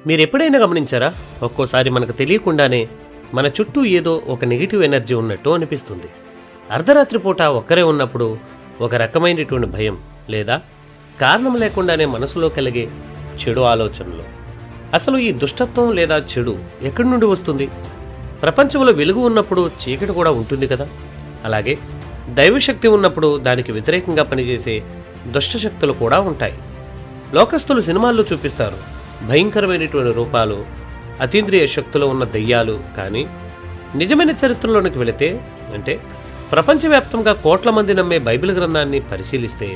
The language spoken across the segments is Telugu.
మీరెప్పుడైనా గమనించారా? ఒక్కోసారి మనకు తెలియకుండానే మన చుట్టూ ఏదో ఒక నెగిటివ్ ఎనర్జీ ఉన్నట్టు అనిపిస్తుంది. అర్ధరాత్రి పూట ఒక్కరే ఉన్నప్పుడు ఒక రకమైనటువంటి భయం, లేదా కారణం లేకుండానే మనసులో కలిగే చెడు ఆలోచనలు. అసలు ఈ దుష్టత్వం లేదా చెడు ఎక్కడి నుండి వస్తుంది? ప్రపంచంలో వెలుగు ఉన్నప్పుడు చీకటి కూడా ఉంటుంది కదా. అలాగే దైవశక్తి ఉన్నప్పుడు దానికి వ్యతిరేకంగా పనిచేసే దుష్టశక్తులు కూడా ఉంటాయి. లోకస్తులు సినిమాల్లో చూపిస్తారు భయంకరమైనటువంటి రూపాలు, అతీంద్రియ శక్తులు ఉన్న దెయ్యాలు. కానీ నిజమైన చరిత్రలోనికి వెళితే, అంటే ప్రపంచవ్యాప్తంగా కోట్ల మంది నమ్మే బైబిల్ గ్రంథాన్ని పరిశీలిస్తే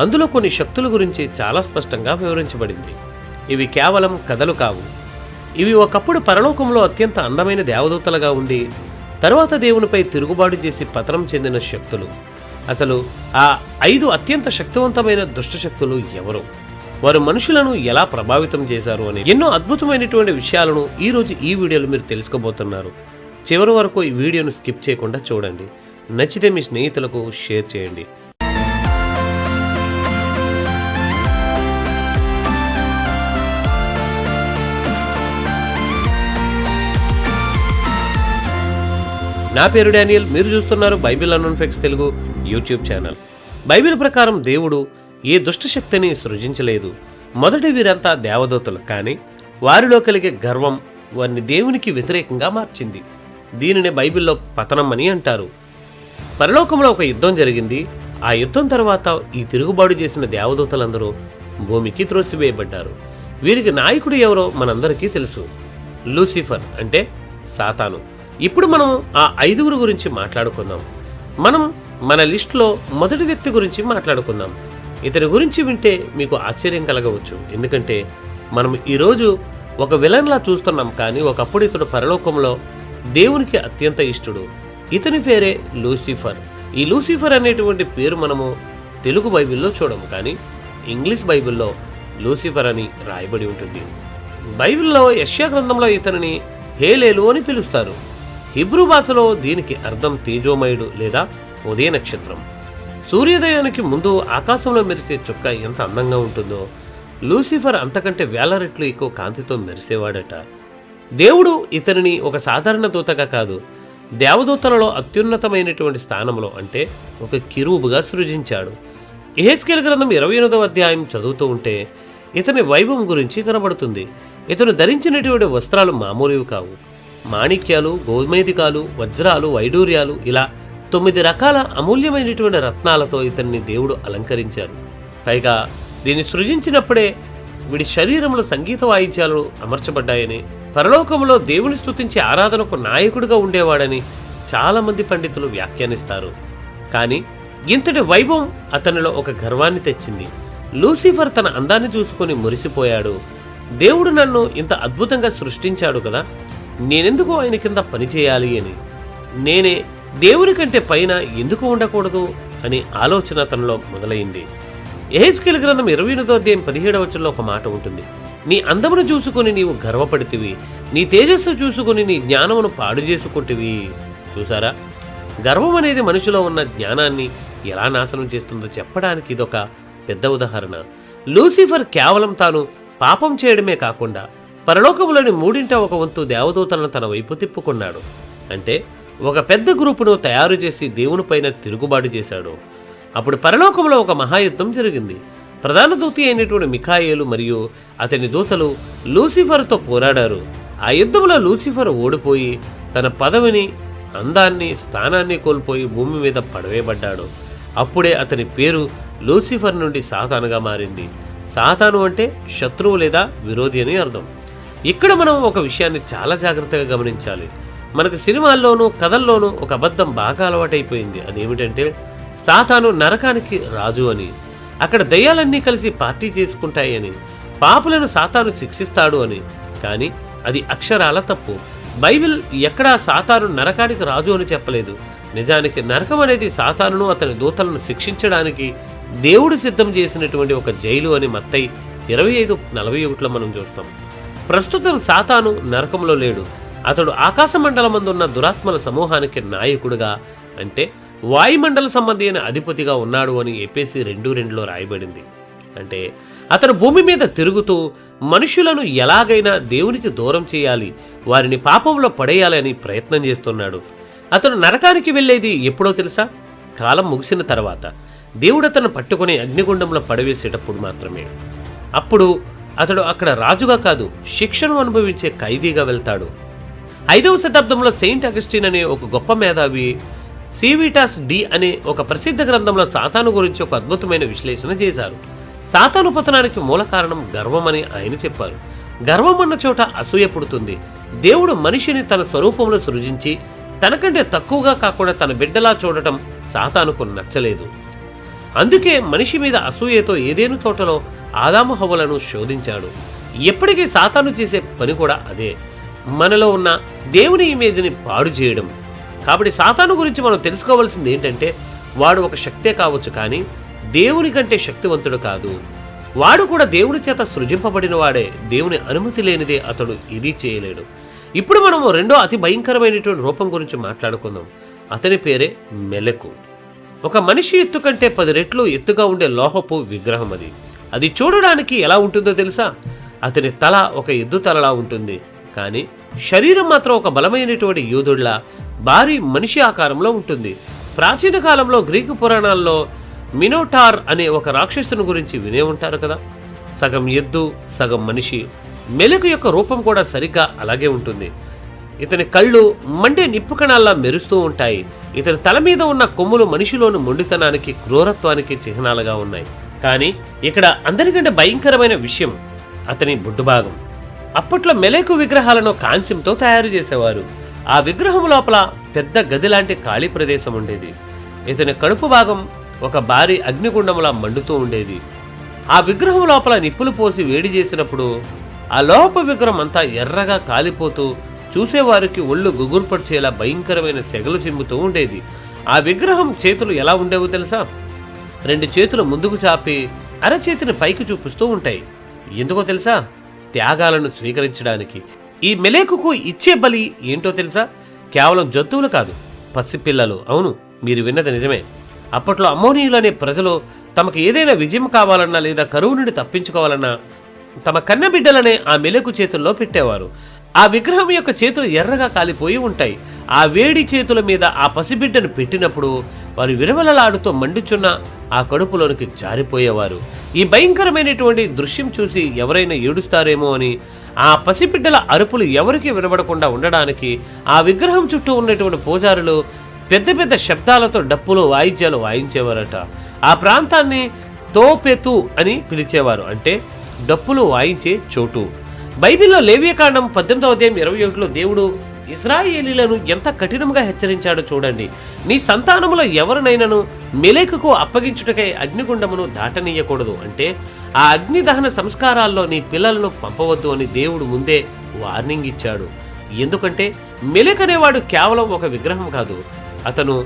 అందులో కొన్ని శక్తుల గురించి చాలా స్పష్టంగా వివరించబడింది. ఇవి కేవలం కథలు కావు. ఇవి ఒకప్పుడు పరలోకంలో అత్యంత అందమైన దేవదూతలుగా ఉండి తరువాత దేవునిపై తిరుగుబాటు చేసి పతనం చెందిన శక్తులు. అసలు ఆ 5 అత్యంత శక్తివంతమైన దుష్టశక్తులు ఎవరు, వారు మనుషులను ఎలా ప్రభావితం చేశారు అని ఎన్నో అద్భుతమైనటువంటి విషయాలను ఈరోజు ఈ వీడియోలో మీరు తెలుసుకోబోతున్నారు. చివరి వరకు ఈ వీడియోను స్కిప్ చేయకుండా చూడండి. నచ్చితే మీ స్నేహితులకు షేర్ చేయండి. నా పేరు డానియల్. మీరు చూస్తున్నారు Bible unknown facts Telugu YouTube channel. Bible ప్రకారం దేవుడు ఏ దుష్టశక్తిని సృజించలేదు. మొదటి వీరంతా దేవదూతలు, కానీ వారిలో కలిగే గర్వం వారిని దేవునికి వ్యతిరేకంగా మార్చింది. దీనిని బైబిల్లో పతనం అని అంటారు. పరలోకంలో ఒక యుద్ధం జరిగింది. ఆ యుద్ధం తర్వాత ఈ తిరుగుబాటు చేసిన దేవదూతలందరూ భూమికి త్రోసివేయబడ్డారు. వీరికి నాయకుడు ఎవరో మనందరికీ తెలుసు, లూసిఫర్, అంటే సాతాను. ఇప్పుడు మనం ఆ 5 గురించి మాట్లాడుకుందాం. మనం మన లిస్టులో మొదటి వ్యక్తి గురించి మాట్లాడుకుందాం. ఇతని గురించి వింటే మీకు ఆశ్చర్యం కలగవచ్చు. ఎందుకంటే మనం ఈరోజు ఒక విలన్లా చూస్తున్నాం, కానీ ఒకప్పుడు ఇతడు పరలోకంలో దేవునికి అత్యంత ఇష్టడు. ఇతని పేరే లూసిఫర్. ఈ లూసిఫర్ అనేటువంటి పేరు మనము తెలుగు బైబిల్లో చూడము, కానీ ఇంగ్లీష్ బైబిల్లో లూసిఫర్ అని రాయబడి ఉంటుంది. బైబిల్లో యెషయా గ్రంథంలో ఇతనిని హేలేలు అని పిలుస్తారు. హిబ్రూ భాషలో దీనికి అర్థం తేజోమయుడు లేదా ఉదయ నక్షత్రం. సూర్యోదయానికి ముందు ఆకాశంలో మెరిసే చుక్క ఎంత అందంగా ఉంటుందో, లూసిఫర్ అంతకంటే వేల రెట్లు ఎక్కువ కాంతితో మెరిసేవాడట. దేవుడు ఇతనిని ఒక సాధారణ దూతగా కాదు, దేవదూతలలో అత్యున్నతమైనటువంటి స్థానంలో, అంటే ఒక కిరూబుగా సృజించాడు. యెహెజ్కేలు గ్రంథం 28వ అధ్యాయం చదువుతూ ఉంటే ఇతని వైభవం గురించి కనబడుతుంది. ఇతను ధరించినటువంటి వస్త్రాలు మామూలువి కావు. మాణిక్యాలు, గోమేధికాలు, వజ్రాలు, వైడూర్యాలు, ఇలా 9 రకాల అమూల్యమైనటువంటి రత్నాలతో ఇతన్ని దేవుడు అలంకరించారు. పైగా దీన్ని సృజించినప్పుడే వీడి శరీరంలో సంగీత వాయిద్యాలు అమర్చబడ్డాయని, పరలోకంలో దేవుని స్తుతించే ఆరాధనకు నాయకుడిగా ఉండేవాడని చాలామంది పండితులు వ్యాఖ్యానిస్తారు. కానీ ఇంతటి వైభవం అతనిలో ఒక గర్వాన్ని తెచ్చింది. లూసిఫర్ తన అందాన్ని చూసుకొని మురిసిపోయాడు. దేవుడు నన్ను ఇంత అద్భుతంగా సృష్టించాడు కదా, నేనెందుకు ఆయన కింద పనిచేయాలి అని, నేనే దేవుని కంటే పైన ఎందుకు ఉండకూడదు అనే ఆలోచన తనలో మొదలైంది. యెహెజ్కేలు గ్రంథం 28వ అధ్యాయం 17వ వచనంలో ఒక మాట ఉంటుంది, నీ అందమును చూసుకొని నీవు గర్వపడితివి, నీ తేజస్సు చూసుకొని నీ జ్ఞానమును పాడు చేసుకుంటివి. చూసారా, గర్వం అనేది మనిషిలో ఉన్న జ్ఞానాన్ని ఎలా నాశనం చేస్తుందో చెప్పడానికి ఇదొక పెద్ద ఉదాహరణ. లూసిఫర్ కేవలం తాను పాపం చేయడమే కాకుండా పరలోకంలోని 1/3 వంతు దేవదూతలను తన వైపు తిప్పుకున్నాడు. అంటే ఒక పెద్ద గ్రూపును తయారు చేసి దేవునిపైన తిరుగుబాటు చేశాడు. అప్పుడు పరలోకంలో ఒక మహాయుద్ధం జరిగింది. ప్రధాన దూత అయినటువంటి మిఖాయేలు మరియు అతని దూతలు లూసిఫర్తో పోరాడారు. ఆ యుద్ధంలో లూసిఫర్ ఓడిపోయి తన పదవిని, అందాన్ని, స్థానాన్ని కోల్పోయి భూమి మీద పడవేయబడ్డాడు. అప్పుడే అతని పేరు లూసిఫర్ నుండి సాతానుగా మారింది. సాతాను అంటే శత్రువు లేదా విరోధి అని అర్థం. ఇక్కడ మనం ఒక విషయాన్ని చాలా జాగ్రత్తగా గమనించాలి. మనకు సినిమాల్లోనూ కథల్లోనూ ఒక అబద్ధం బాగా అలవాటైపోయింది. అదేమిటంటే సాతాను నరకానికి రాజు అని, అక్కడ దయ్యాలన్నీ కలిసి పార్టీ చేసుకుంటాయి అని, పాపులను సాతాను శిక్షిస్తాడు అని. కానీ అది అక్షరాల తప్పు. బైబిల్ ఎక్కడా సాతాను నరకానికి రాజు అని చెప్పలేదు. నిజానికి నరకం అనేది సాతానును అతని దూతలను శిక్షించడానికి దేవుడు సిద్ధం చేసినటువంటి ఒక జైలు అని మత్తయి 25:41లో మనం చూస్తాం. ప్రస్తుతం సాతాను నరకంలో లేడు. అతడు ఆకాశమండలమందున్న దురాత్మల సమూహానికి నాయకుడుగా, అంటే వాయుమండల సంబంధి అయిన అధిపతిగా ఉన్నాడు అని ఎఫెసీ 2:2లో రాయబడింది. అంటే అతను భూమి మీద తిరుగుతూ మనుషులను ఎలాగైనా దేవునికి దూరం చేయాలి, వారిని పాపంలో పడేయాలని ప్రయత్నం చేస్తున్నాడు. అతను నరకానికి వెళ్ళేది ఎప్పుడో తెలుసా? కాలం ముగిసిన తర్వాత దేవుడు అతను పట్టుకుని అగ్నిగుండంలో పడవేసేటప్పుడు మాత్రమే. అప్పుడు అతడు అక్కడ రాజుగా కాదు, శిక్షను అనుభవించే ఖైదీగా వెళ్తాడు. 5వ శతాబ్దంలో సెయింట్ అగస్టిన్ అనే ఒక గొప్ప మేధావి సివిటాస్ డి అనే ఒక ప్రసిద్ధ గ్రంథంలో సాతాను గురించి ఒక అద్భుతమైన విశ్లేషణ చేశారు. సాతాను పతనానికి మూల కారణం గర్వమని ఆయన చెప్పారు. గర్వం అన్న చోట అసూయ పుడుతుంది. దేవుడు మనిషిని తన స్వరూపంలో సృజించి తనకంటే తక్కువగా కాకుండా తన బిడ్డలా చూడటం సాతానుకు నచ్చలేదు. అందుకే మనిషి మీద అసూయతో ఏదేను తోటలో ఆదాము హవ్వలను శోధించాడు. ఎప్పటికీ సాతాను చేసే పని కూడా అదే, మనలో ఉన్న దేవుని ఇమేజ్ని పాడు చేయడం. కాబట్టి సాతాను గురించి మనం తెలుసుకోవాల్సింది ఏంటంటే, వాడు ఒక శక్తే కావచ్చు, కానీ దేవుని కంటే శక్తివంతుడు కాదు. వాడు కూడా దేవుని చేత సృజింపబడిన వాడే. దేవుని అనుమతి లేనిదే అతడు ఇది చేయలేడు. ఇప్పుడు మనము రెండో అతి భయంకరమైనటువంటి రూపం గురించి మాట్లాడుకుందాం. అతని పేరే మెలకు. ఒక మనిషి ఎత్తు కంటే 10 రెట్లు ఎత్తుగా ఉండే లోహపు విగ్రహం అది. అది చూడడానికి ఎలా ఉంటుందో తెలుసా? అతని తల ఒక ఎద్దు తలలా ఉంటుంది, కానీ శరీరం మాత్రం ఒక బలమైనటువంటి యోధుడిలా భారీ మనిషి ఆకారంలో ఉంటుంది. ప్రాచీన కాలంలో గ్రీకు పురాణాల్లో మినోటార్ అనే ఒక రాక్షసుని గురించి వినే ఉంటారు కదా. సగం ఎద్దు సగం మనిషి. మెలకు యొక్క రూపం కూడా సరిగ్గా అలాగే ఉంటుంది. ఇతని కళ్ళు మండే నిప్పు కణాల్లా మెరుస్తూ ఉంటాయి. ఇతని తల మీద ఉన్న కొమ్ములు మనిషిలోని మొండితనానికి, క్రూరత్వానికి చిహ్నాలుగా ఉన్నాయి. కానీ ఇక్కడ అందరికంటే భయంకరమైన విషయం అతని బొడ్డుభాగం. అప్పట్లో మెలకు విగ్రహాలను కాంస్యంతో తయారు చేసేవారు. ఆ విగ్రహం లోపల పెద్ద గది లాంటి ఖాళీ ప్రదేశం ఉండేది. ఇతని కడుపు భాగం ఒక భారీ అగ్నిగుండంలా మండుతూ ఉండేది. ఆ విగ్రహం లోపల నిప్పులు పోసి వేడి చేసినప్పుడు ఆ లోప విగ్రహం అంతా ఎర్రగా కాలిపోతూ చూసేవారికి ఒళ్ళు గుగుర్పడిచేలా భయంకరమైన సెగలు చిమ్ముతూ ఉండేది. ఆ విగ్రహం చేతులు ఎలా ఉండేవో తెలుసా? 2 చేతులు ముందుకు చాపి అరచేతిని పైకి చూపిస్తూ ఉంటాయి. ఎందుకో తెలుసా? త్యాగాలను స్వీకరించడానికి. ఈ మెలేకుకు ఇచ్చే బలి ఏంటో తెలుసా? కేవలం జంతువులు కాదు, పసిపిల్లలు. అవును, మీరు విన్నది నిజమే. అప్పట్లో అమ్మోనీయులు అనే ప్రజలు తమకు ఏదైనా విజయం కావాలన్నా లేదా కరువు నుండి తప్పించుకోవాలన్నా తమ కన్నబిడ్డలనే ఆ మెలకు చేతుల్లో పెట్టేవారు. ఆ విగ్రహం యొక్క చేతులు ఎర్రగా కాలిపోయి ఉంటాయి. ఆ వేడి చేతుల మీద ఆ పసిబిడ్డను పెట్టినప్పుడు వారు విరవలలాడుతూ మండుచున్న ఆ కడుపులోనికి జారిపోయేవారు. ఈ భయంకరమైనటువంటి దృశ్యం చూసి ఎవరైనా ఏడుస్తారేమో అని ఆ పసిబిడ్డల అరుపులు ఎవరికి వినబడకుండా ఉండడానికి ఆ విగ్రహం చుట్టూ ఉన్నటువంటి పూజారులు పెద్ద పెద్ద శబ్దాలతో డప్పులు వాయిద్యాలు వాయించేవారట. ఆ ప్రాంతాన్ని తోపెతు అని పిలిచేవారు, అంటే డప్పులు వాయించే చోటు. బైబిల్లో లేవియకాండం 18వ అధ్యాయం 21లో దేవుడు ఇశ్రాయేలీలను ఎంత కఠినంగా హెచ్చరించాడో చూడండి. నీ సంతానములో ఎవరినైనాను మెలెకుకు అప్పగించుటకై అగ్నిగుండమును దాటనీయకూడదు, అంటే ఆ అగ్ని దహన సంస్కారాల్లో నీ పిల్లలను పంపవద్దు అని దేవుడు ముందే వార్నింగ్ ఇచ్చాడు. ఎందుకంటే మెలెక్ అనేవాడు కేవలం ఒక విగ్రహం కాదు, అతను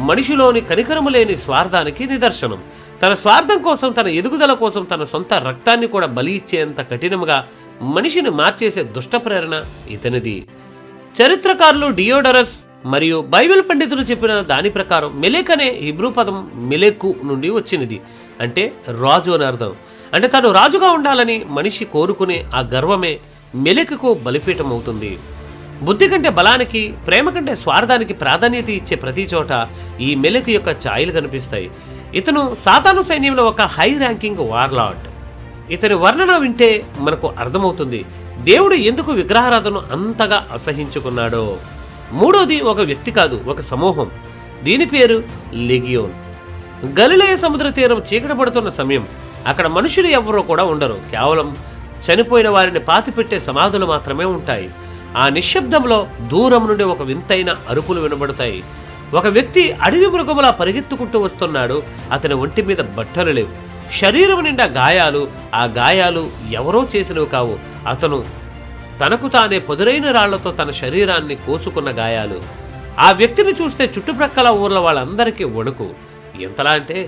మనిషిలోని కనికరము లేని స్వార్థానికి నిదర్శనం. తన స్వార్థం కోసం, తన ఎదుగుదల కోసం తన సొంత రక్తాన్ని కూడా బలి ఇచ్చేంత కఠినంగా మనిషిని మార్చేసే దుష్ట ప్రేరణ ఇతనిది. చరిత్రకారులు డియోడరస్ మరియు బైబిల్ పండితులు చెప్పిన దాని ప్రకారం మెలెక్ అనే హిబ్రూ పదం మెలెకు నుండి వచ్చినది, అంటే రాజు అని అర్థం. అంటే తను రాజుగా ఉండాలని మనిషి కోరుకునే ఆ గర్వమే మెలెకుకు బలిపీఠం అవుతుంది. బుద్ధి కంటే బలానికి, ప్రేమ కంటే స్వార్థానికి ప్రాధాన్యత ఇచ్చే ప్రతి చోట ఈ మెలెకు యొక్క ఛాయలు కనిపిస్తాయి. ఇతను సాతాను సైన్యంలో ఒక హై ర్యాంకింగ్ వార్లార్డ్. ఇతని వర్ణన వింటే మనకు అర్థమవుతుంది దేవుడు ఎందుకు విగ్రహారాధనను అంతగా అసహించుకున్నాడో. మూడోది ఒక వ్యక్తి కాదు, ఒక సమూహం. దీని పేరు లెగియోన్. గలిలయ సముద్ర తీరం చీకటి పడుతున్న సమయం. అక్కడ మనుషులు ఎవరో కూడా ఉండరు, కేవలం చనిపోయిన వారిని పాతిపెట్టే సమాధులు మాత్రమే ఉంటాయి. ఆ నిశ్శబ్దంలో దూరం నుండి ఒక వింతైన అరుపులు వినబడతాయి. ఒక వ్యక్తి అడవి మృగములా పరిగెత్తుకుంటూ వస్తున్నాడు. అతని ఒంటి మీద బట్టలు లేవు, శరీరం నిండా గాయాలు. ఆ గాయాలు ఎవరో చేసినవి కావు, అతను తనకు తానే పొదురైన రాళ్లతో తన శరీరాన్ని కోసుకున్న గాయాలు. ఆ వ్యక్తిని చూస్తే చుట్టుప్రక్కల ఊర్ల వాళ్ళందరికీ వణుకు. ఎంతలా అంటే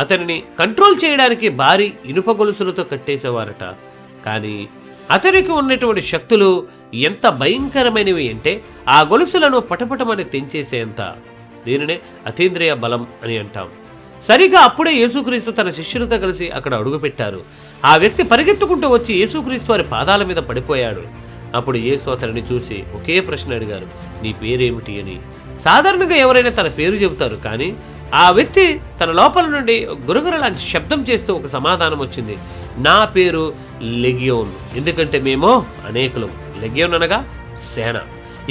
అతనిని కంట్రోల్ చేయడానికి భారీ ఇనుప గొలుసులతో కట్టేసేవారట. కానీ అతనికి ఉన్నటువంటి శక్తులు ఎంత భయంకరమైనవి అంటే ఆ గొలుసులను పటపటమని తెంచేసేంత. దీనినే అతీంద్రియ బలం అని అంటాం. సరిగా అప్పుడే యేసుక్రీస్తు తన శిష్యులతో కలిసి అక్కడ అడుగుపెట్టారు. ఆ వ్యక్తి పరిగెత్తుకుంటూ వచ్చి యేసుక్రీస్తు వారి పాదాల మీద పడిపోయాడు. అప్పుడు యేసు అతనిని చూసి ఒకే ప్రశ్న అడిగారు, నీ పేరేమిటి అని. సాధారణంగా ఎవరైనా తన పేరు చెబుతారు, కానీ ఆ వ్యక్తి తన లోపల నుండి గురగుర లాంటి శబ్దం చేస్తూ ఒక సమాధానం వచ్చింది, నా పేరు లెగియోన్, ఎందుకంటే మేము అనేకులం. లెగియోన్ అనగా సేన.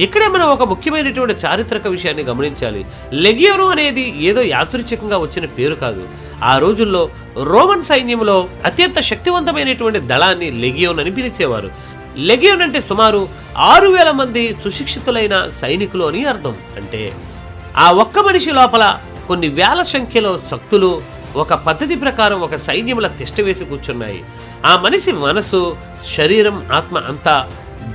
ఇక్కడే మనం ఒక ముఖ్యమైనటువంటి చారిత్రక విషయాన్ని గమనించాలి. లెగియోను అనేది ఏదో యాదృచ్ఛికంగా వచ్చిన పేరు కాదు. ఆ రోజుల్లో రోమన్ సైన్యంలో అత్యంత శక్తివంతమైనటువంటి దళాన్ని లెగియోన్ అని పిలిచేవారు. లెగియోన్ అంటే సుమారు 6,000 మంది సుశిక్షితులైన సైనికులు అని అర్థం. అంటే ఆ ఒక్క మనిషి లోపల కొన్ని వేల సంఖ్యలో శక్తులు ఒక పద్ధతి ప్రకారం ఒక సైన్యంలో తిష్టవేసి కూర్చున్నాయి. ఆ మనిషి మనసు, శరీరం, ఆత్మ అంతా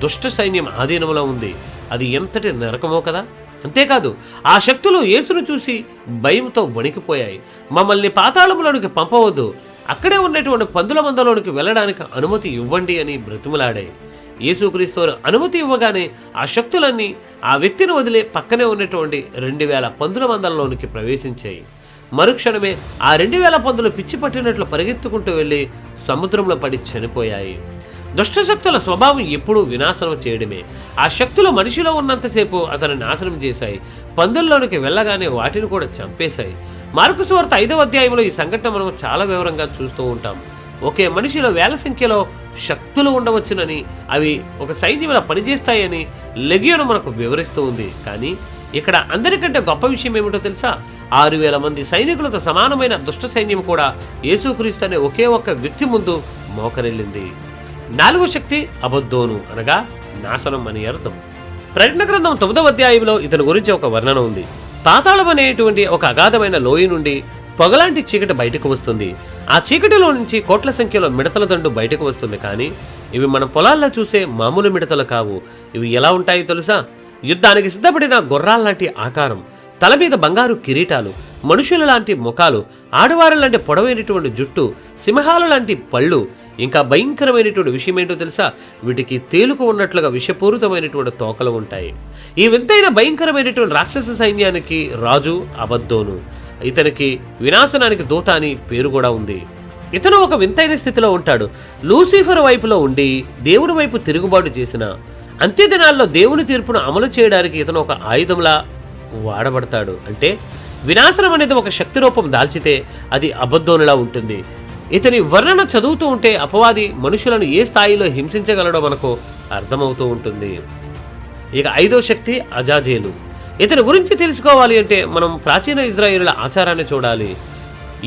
దుష్ట సైన్యం ఆధీనంలో ఉంది. అది ఎంతటి నరకమో కదా. అంతేకాదు ఆ శక్తులు యేసును చూసి భయంతో వణికిపోయాయి. మమ్మల్ని పాతాళంలోనికి పంపవద్దు, అక్కడే ఉన్నటువంటి పందుల మందలోనికి వెళ్ళడానికి అనుమతి ఇవ్వండి అని బ్రతిమలాడాయి. యేసుక్రీస్తు వారు అనుమతి ఇవ్వగానే ఆ శక్తులన్నీ ఆ వ్యక్తిని వదిలే పక్కనే ఉన్నటువంటి 2,000 పందుల మందలలోనికి ప్రవేశించాయి. మరుక్షణమే ఆ 2,000 పందులు పిచ్చి పట్టినట్లు పరిగెత్తుకుంటూ వెళ్ళి సముద్రంలో పడి చనిపోయాయి. దుష్టశక్తుల స్వభావం ఎప్పుడూ వినాశనం చేయడమే. ఆ శక్తులు మనిషిలో ఉన్నంతసేపు అతను నాశనం చేశాయి. పందుల్లోనికి వెళ్ళగానే వాటిని కూడా చంపేశాయి. మార్కు సువార్త 5వ అధ్యాయంలో ఈ సంఘటన మనం చాలా వివరంగా చూస్తూ ఉంటాం. ఒకే మనిషిలో వేల సంఖ్యలో శక్తులు ఉండవచ్చునని, అవి ఒక సైన్యంలో పనిచేస్తాయని లెగియోను మనకు వివరిస్తూ ఉంది. కానీ ఇక్కడ అందరికంటే గొప్ప విషయం ఏమిటో తెలుసా? 6,000 మంది సైనికులతో సమానమైన దుష్ట సైన్యం కూడా యేసుక్రీస్తు అనే ఒకే ఒక్క వ్యక్తి ముందు మోకరిల్లింది. 4వ శక్తి అబద్దోను అనగా నాశనం అని అర్థం. ప్రకటన గ్రంథం 9వ అధ్యాయంలో ఇతని గురించి ఒక వర్ణన ఉంది. పాతాళం అనేటువంటి ఒక అగాధమైన లోయ నుండి పొగలాంటి చీకటి బయటకు వస్తుంది. ఆ చీకటిలో నుంచి కోట్ల సంఖ్యలో మిడతల దండు బయటకు వస్తుంది. కానీ ఇవి మన పొలాల్లో చూసే మామూలు మిడతలు కావు. ఇవి ఎలా ఉంటాయో తెలుసా? యుద్ధానికి సిద్ధపడిన గుర్రాల లాంటి ఆకారం, తల మీద బంగారు కిరీటాలు, మనుషుల లాంటి ముఖాలు, ఆడవారు లాంటి పొడవైనటువంటి జుట్టు, సింహాల లాంటి పళ్ళు. ఇంకా భయంకరమైనటువంటి విషయం ఏంటో తెలుసా? వీటికి తేలుకు ఉన్నట్లుగా విషపూరితమైనటువంటి తోకలు ఉంటాయి. ఈ వింతైన భయంకరమైనటువంటి రాక్షస సైన్యానికి రాజు అబద్దోను. ఇతనికి వినాశనానికి దూత అని పేరు కూడా ఉంది. ఇతను ఒక వింతైన స్థితిలో ఉంటాడు. లూసిఫర్ వైపులో ఉండి దేవుడి వైపు తిరుగుబాటు చేసిన అంత్యదినాల్లో దేవుని తీర్పును అమలు చేయడానికి ఇతను ఒక ఆయుధంలా వాడబడతాడు. అంటే వినాశనం అనేది ఒక శక్తి రూపం దాల్చితే అది అబద్దోనులా ఉంటుంది. ఇతని వర్ణన చదువుతూ ఉంటే అపవాది మనుషులను ఏ స్థాయిలో హింసించగలడో మనకు అర్థమవుతూ ఉంటుంది. ఇక 5వ శక్తి అజాజేలు. ఇతని గురించి తెలుసుకోవాలి అంటే మనం ప్రాచీన ఇజ్రాయేలుల ఆచారాన్ని చూడాలి.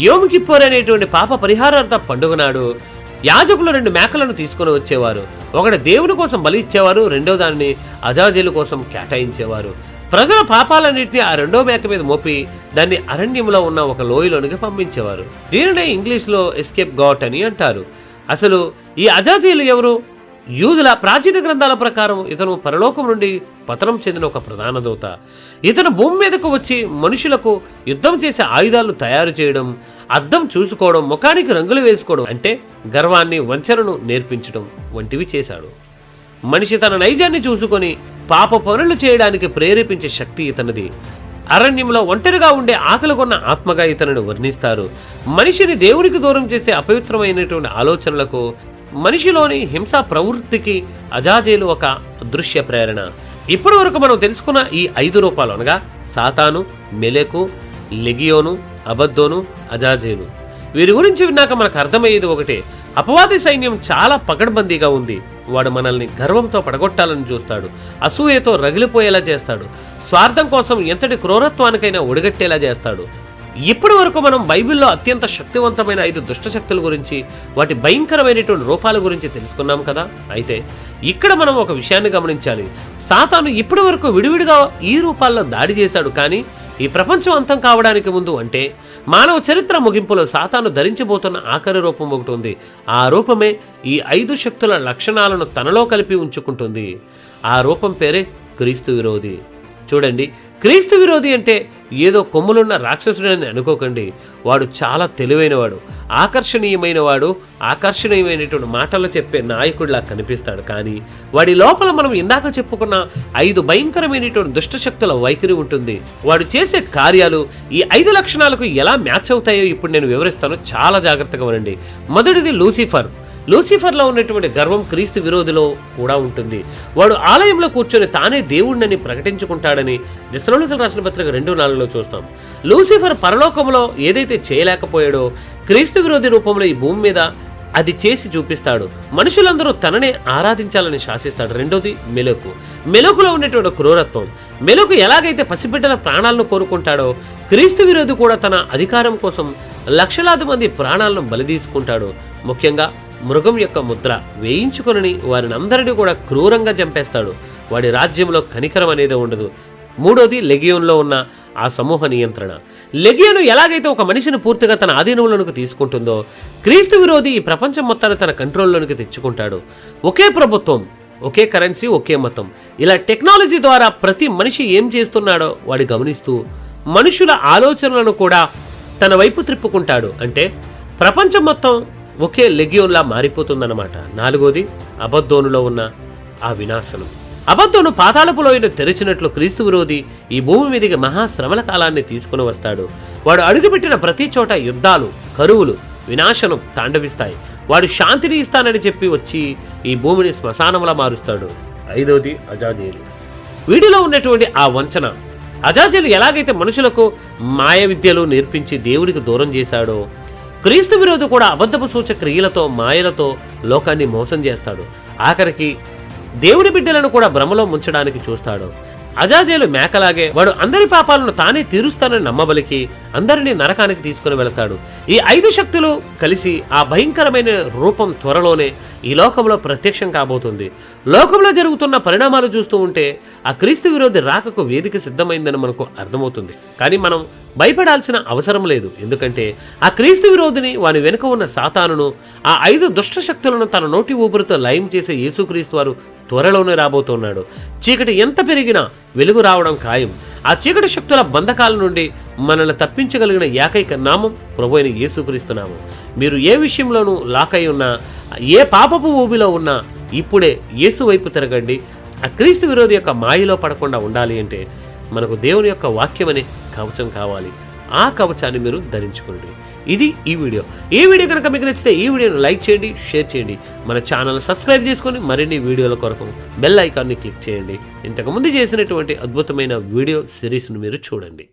యోమ్ కిప్పూర్ అనేటువంటి పాప పరిహారార్థ పండుగ నాడు యాజకులు 2 మేకలను తీసుకుని వచ్చేవారు. ఒకటి దేవుని కోసం బలి ఇచ్చేవారు, రెండో దాన్ని అజాజేలు కోసం కేటాయించేవారు. ప్రజల పాపాలన్నింటినీ ఆ 2వ మేక మీద మోపి దాన్ని అరణ్యంలో ఉన్న ఒక లోయలోనికి పంపించేవారు. దీనినే ఇంగ్లీష్లో ఎస్కేప్ గాట్ అని అంటారు. అసలు ఈ అజాజేలు ఎవరు? యూదుల ప్రాచీన గ్రంథాల ప్రకారం ఇతను పరలోకం నుండి పతనం చెందిన ఒక ప్రధాన దూత. ఇతను భూమి మీదకు వచ్చి మనుషులకు యుద్ధం చేసే ఆయుధాలను తయారు చేయడం, అద్దం చూసుకోవడం, ముఖానికి రంగులు వేసుకోవడం, అంటే గర్వాన్ని, వంచనను నేర్పించడం వంటివి చేశాడు. మనిషి తన నైజాన్ని చూసుకొని పాప పనులు చేయడానికి ప్రేరేపించే శక్తి ఇతనిది. అరణ్యంలో ఒంటరిగా ఉండే ఆకలిగొన్న ఆత్మగా ఇతనిని వర్ణిస్తారు. మనిషిని దేవునికి దూరం చేసే అపవిత్రమైనటువంటి ఆలోచనలకు, మనిషిలోని హింసా ప్రవృత్తికి అజాజేలు ఒక దృశ్య ప్రేరణ. ఇప్పటి వరకు మనం తెలుసుకున్న ఈ 5 రూపాలు అనగా సాతాను, మెలెకు, లెగియోను, అబద్దోను, అజాజేలు, వీరి గురించి విన్నాక మనకు అర్థమయ్యేది ఒకటే: అపవాది సైన్యం చాలా పకడ్బందీగా ఉంది. వాడు మనల్ని గర్వంతో పడగొట్టాలని చూస్తాడు, అసూయతో రగిలిపోయేలా చేస్తాడు, స్వార్థం కోసం ఎంతటి క్రూరత్వానికైనా ఒడిగట్టేలా చేస్తాడు. ఇప్పటి వరకు మనం బైబిల్లో అత్యంత శక్తివంతమైన 5 దుష్టశక్తుల గురించి, వాటి భయంకరమైనటువంటి రూపాల గురించి తెలుసుకున్నాం కదా. అయితే ఇక్కడ మనం ఒక విషయాన్ని గమనించాలి. సాతాను ఇప్పటి వరకు విడివిడిగా ఈ రూపాల్లో దాడి చేశాడు. కానీ ఈ ప్రపంచం అంతం కావడానికి ముందు, అంటే మానవ చరిత్ర ముగింపులో సాతాను ధరించబోతున్న ఆఖరి రూపం ఒకటి ఉంది. ఆ రూపమే ఈ 5 శక్తుల లక్షణాలను తనలో కలిపి ఉంచుకుంటుంది. ఆ రూపం పేరే క్రీస్తు విరోధి. చూడండి, క్రీస్తు విరోధి అంటే ఏదో కొమ్ములున్న రాక్షసుడని అనుకోకండి. వాడు చాలా తెలివైనవాడు, ఆకర్షణీయమైనటువంటి మాటలు చెప్పే నాయకుడిలా కనిపిస్తాడు. కానీ వాడి లోపల మనం ఇందాక చెప్పుకున్న 5 భయంకరమైనటువంటి దుష్టశక్తుల వైఖరి ఉంటుంది. వాడు చేసే కార్యాలు ఈ 5 లక్షణాలకు ఎలా మ్యాచ్ అవుతాయో ఇప్పుడు నేను వివరిస్తాను. చాలా జాగ్రత్తగా వినండి. మొదటిది లూసిఫర్లో ఉన్నటువంటి గర్వం క్రీస్తు విరోధిలో కూడా ఉంటుంది. వాడు ఆలయంలో కూర్చొని తానే దేవుడినని ప్రకటించుకుంటాడని దెస్సలోనికీయులకు రాసిన పత్రిక 2:4లో చూస్తాం. లూసిఫర్ పరలోకంలో ఏదైతే చేయలేకపోయాడో క్రీస్తు విరోధి రూపంలో ఈ భూమి మీద అది చేసి చూపిస్తాడు. మనుషులందరూ తననే ఆరాధించాలని శాసిస్తాడు. రెండోది మెలకులో ఉన్నటువంటి క్రూరత్వం. మెలకు ఎలాగైతే పసిబిడ్డల ప్రాణాలను కోరుకుంటాడో క్రీస్తు విరోధి కూడా తన అధికారం కోసం లక్షలాది మంది ప్రాణాలను బలిదీసుకుంటాడు. ముఖ్యంగా మృగం యొక్క ముద్ర వేయించుకొని వారిని అందరినీ కూడా క్రూరంగా చంపేస్తాడు. వాడి రాజ్యంలో కనికరం అనేది ఉండదు. మూడోది లెగియోన్లో ఉన్న ఆ సమూహ నియంత్రణ. లెగియోను ఎలాగైతే ఒక మనిషిని పూర్తిగా తన ఆధీనంలోనికి తీసుకుంటుందో క్రీస్తు విరోధి ఈ ప్రపంచం మొత్తాన్ని తన కంట్రోల్లోనికి తెచ్చుకుంటాడు. ఒకే ప్రభుత్వం, ఒకే కరెన్సీ, ఒకే మతం, ఇలా టెక్నాలజీ ద్వారా ప్రతి మనిషి ఏం చేస్తున్నాడో వాడు గమనిస్తూ మనుషుల ఆలోచనలను కూడా తన వైపు త్రిప్పుకుంటాడు. అంటే ప్రపంచం మొత్తం ఒకే లెగియోన్లా మారిపోతుందన్నమాట. నాలుగోది అబద్దోనులో ఉన్న ఆ వినాశనం. అబద్దోను పాతాళపు లోయను తెరిచినట్లు క్రీస్తు విరోధి ఈ భూమి మీదకి మహాశ్రమల కాలాన్ని తీసుకుని వస్తాడు. వాడు అడుగుపెట్టిన ప్రతి చోట యుద్ధాలు, కరువులు, వినాశనం తాండవిస్తాయి. వాడు శాంతిని ఇస్తానని చెప్పి వచ్చి ఈ భూమిని శ్మశానంలా మారుస్తాడు. ఐదోది అజాజేలు. వీడిలో ఉన్నటువంటి ఆ వంచన. అజాజేలు ఎలాగైతే మనుషులకు మాయ విద్యలు నేర్పించి దేవుడికి దూరం చేశాడో క్రీస్తు విరోధి కూడా అబద్ధపు సూచక క్రియలతో, మాయలతో లోకాన్ని మోసం చేస్తాడు. ఆఖరికి దేవుడి బిడ్డలను కూడా భ్రమలో ముంచడానికి చూస్తాడు. అజాజేలు మేకలాగే వాడు అందరి పాపాలను తానే తీరుస్తానని నమ్మబలికి అందరినీ నరకానికి తీసుకుని వెళతాడు. ఈ 5 శక్తులు కలిసి ఆ భయంకరమైన రూపం త్వరలోనే ఈ లోకంలో ప్రత్యక్షం కాబోతుంది. లోకంలో జరుగుతున్న పరిణామాలు చూస్తూ ఉంటే ఆ క్రీస్తు విరోధి రాకకు వేదిక సిద్ధమైందని మనకు అర్థమవుతుంది. కానీ మనం భయపడాల్సిన అవసరం లేదు. ఎందుకంటే ఆ క్రీస్తు విరోధిని, వాని వెనుక ఉన్న సాతానును, ఆ 5 దుష్ట శక్తులను తన నోటి ఊపిరితో లయం చేసే యేసుక్రీస్తు వారు త్వరలోనే రాబోతున్నాడు. చీకటి ఎంత పెరిగినా వెలుగు రావడం ఖాయం. ఆ చీకటి శక్తుల బంధకాల నుండి మనల్ని తప్పించగలిగిన ఏకైక నామం ప్రభువైన యేసుక్రీస్తు నామం. మీరు ఏ విషయంలోనూ లాక్ అయి ఉన్నా, ఏ పాపపు ఊబిలో ఉన్నా ఇప్పుడే యేసు వైపు తిరగండి. ఆ క్రీస్తు విరోధి యొక్క మాయలో పడకుండా ఉండాలి అంటే మనకు దేవుని యొక్క వాక్యం అనే కవచం కావాలి. ఆ కవచాన్ని మీరు ధరించుకోండి. ఇది ఈ వీడియో కనుక మీకు నచ్చితే ఈ వీడియోను లైక్ చేయండి, షేర్ చేయండి. మన ఛానల్ సబ్స్క్రైబ్ చేసుకొని మరిన్ని వీడియోల కొరకు బెల్ ఐకాన్ని క్లిక్ చేయండి. ఇంతకుముందు చేసినటువంటి అద్భుతమైన వీడియో సిరీస్ను మీరు చూడండి.